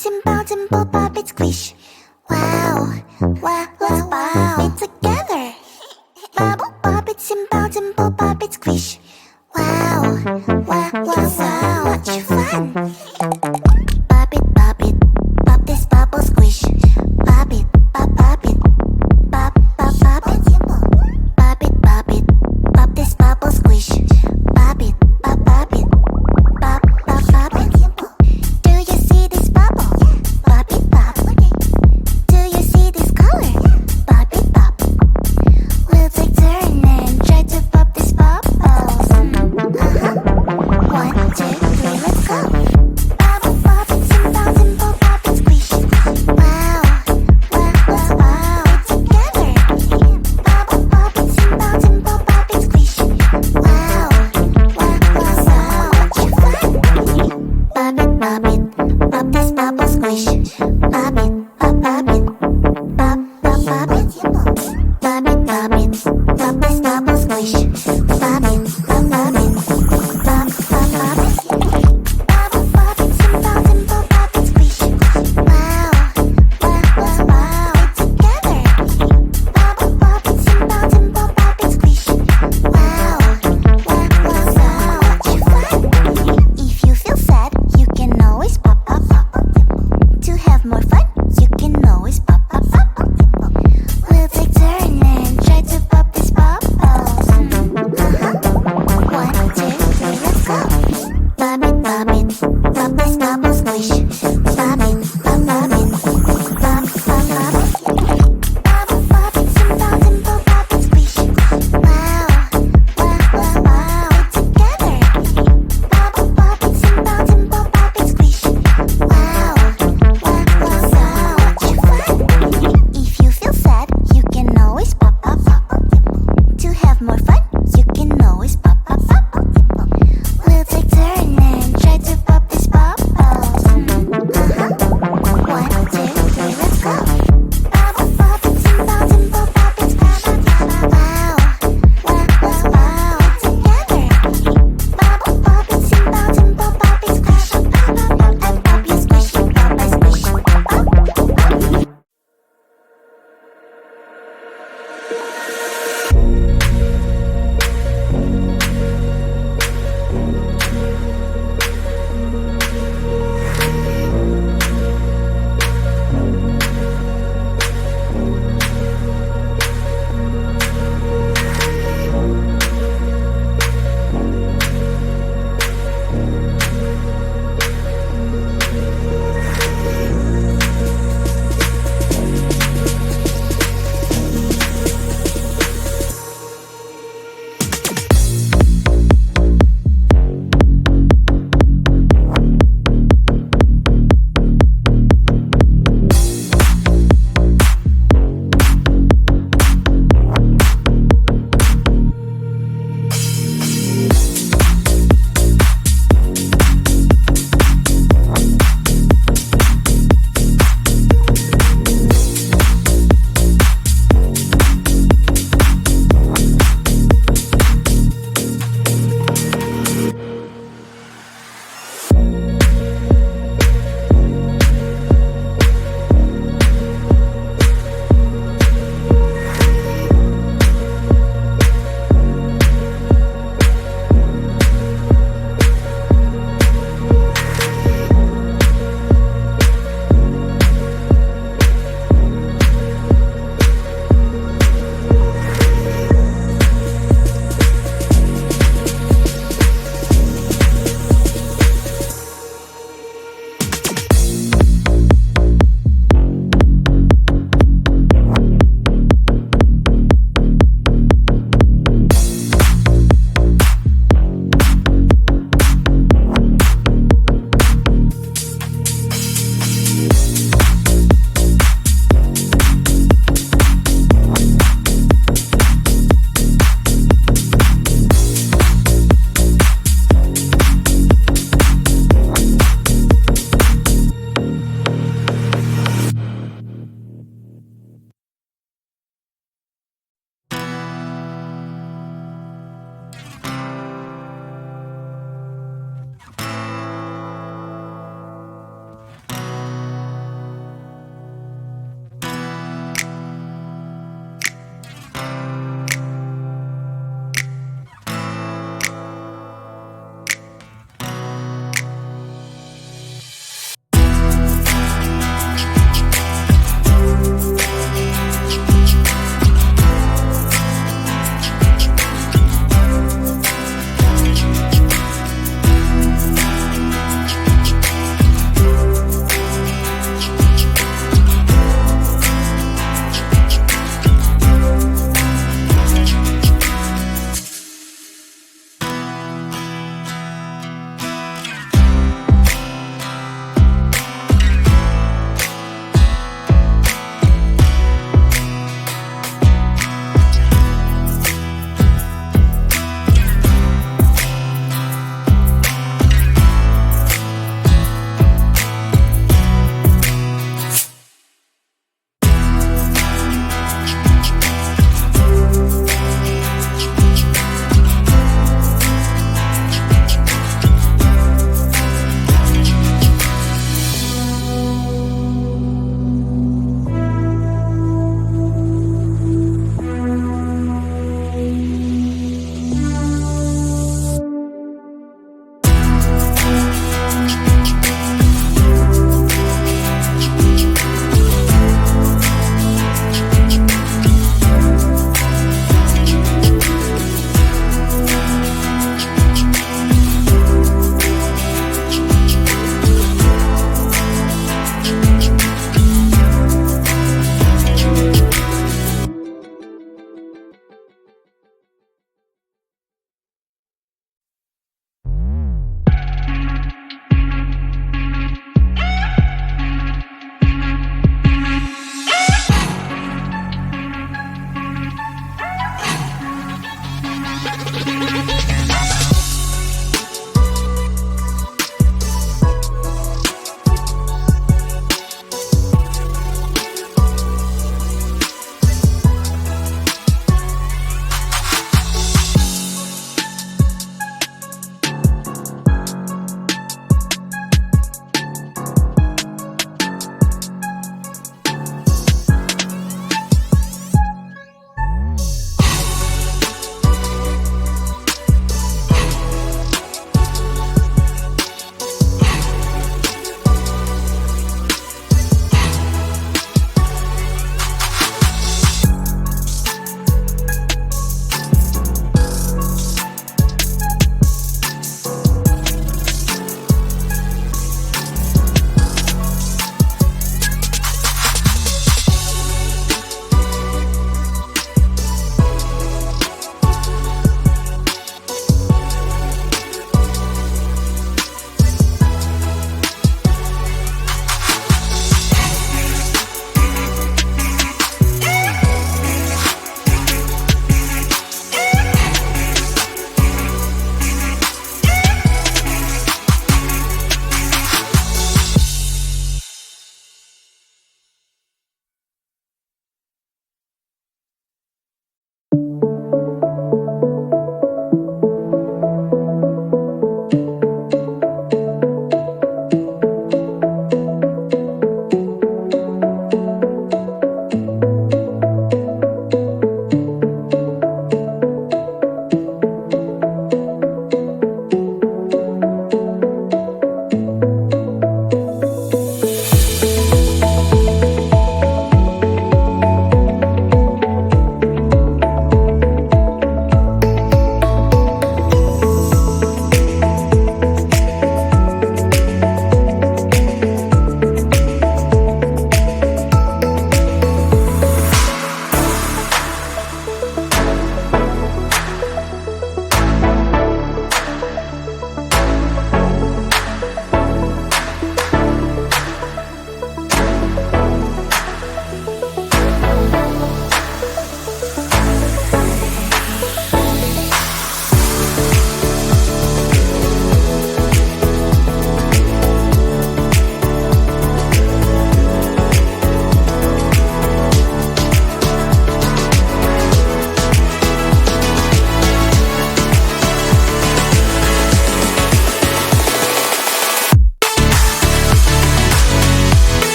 simple, simple, pop it, squish. Wow, wow, let's pop it together. Bubble, pop it, simple, simple, pop it, squish. Wow, wow, wow, so much fun. Pop this bubble, squish. Pop it, pop it, pop, pop, pop it. Pop it, pop this bubble, squish. Pop it, pop it, pop, pop, pop it. Do you see this bubble? Pop it, pop. Do you see this color? Pop it, pop. We'll take turn and try to pop this bubbles. 1, 2, 3, let's go. Bubble, pop it, simple, simple, pop it, squish. Wow, wow, wow, wow, together. Bubble, pop it, simple, simple, pop it, squish. Wow, wow, wow, so much fun. Pop it, pop this bubble, squish. Pop it, pop it, pop, pop, pop it. Pop it, pop this bubble, squish. Pop it, pop it, pop, pop, pop it. Bubble, pop it, simple, simple, pop it, squish. Wow, wow, wow, wow, together. Bubble, pop it, simple, simple, pop it, squish. Wow, wow, wow, so much fun. If you feel sad, you can always pop, pop, pop. To have more fun, you can always pop, pop, pop. We'll take turn and try to pop this bubbles. 1, 2, 3, let's go. Pop it, pop this bubble, squish. Pop it, pop it, pop, pop, pop it. Bubble, pop it, simple, simple, pop it, squish. Wow, wow, wow, wow, together. Bubble, pop it, simple, simple, pop it, squish. Wow, wow, wow, so much fun. If you feel sad, you can always pop, pop, pop. To have more fun, you can always pop, pop, pop. We'll take turn and try to pop this bubbles. 1, 2, 3, let's go. Bubble, pop it, simple, simple, pop it, squish. Wow, wow, wow, wow, together. Bubble, pop it, simple, simple, pop it, squish. And pop you, squish, pop, I squish, pop, pop.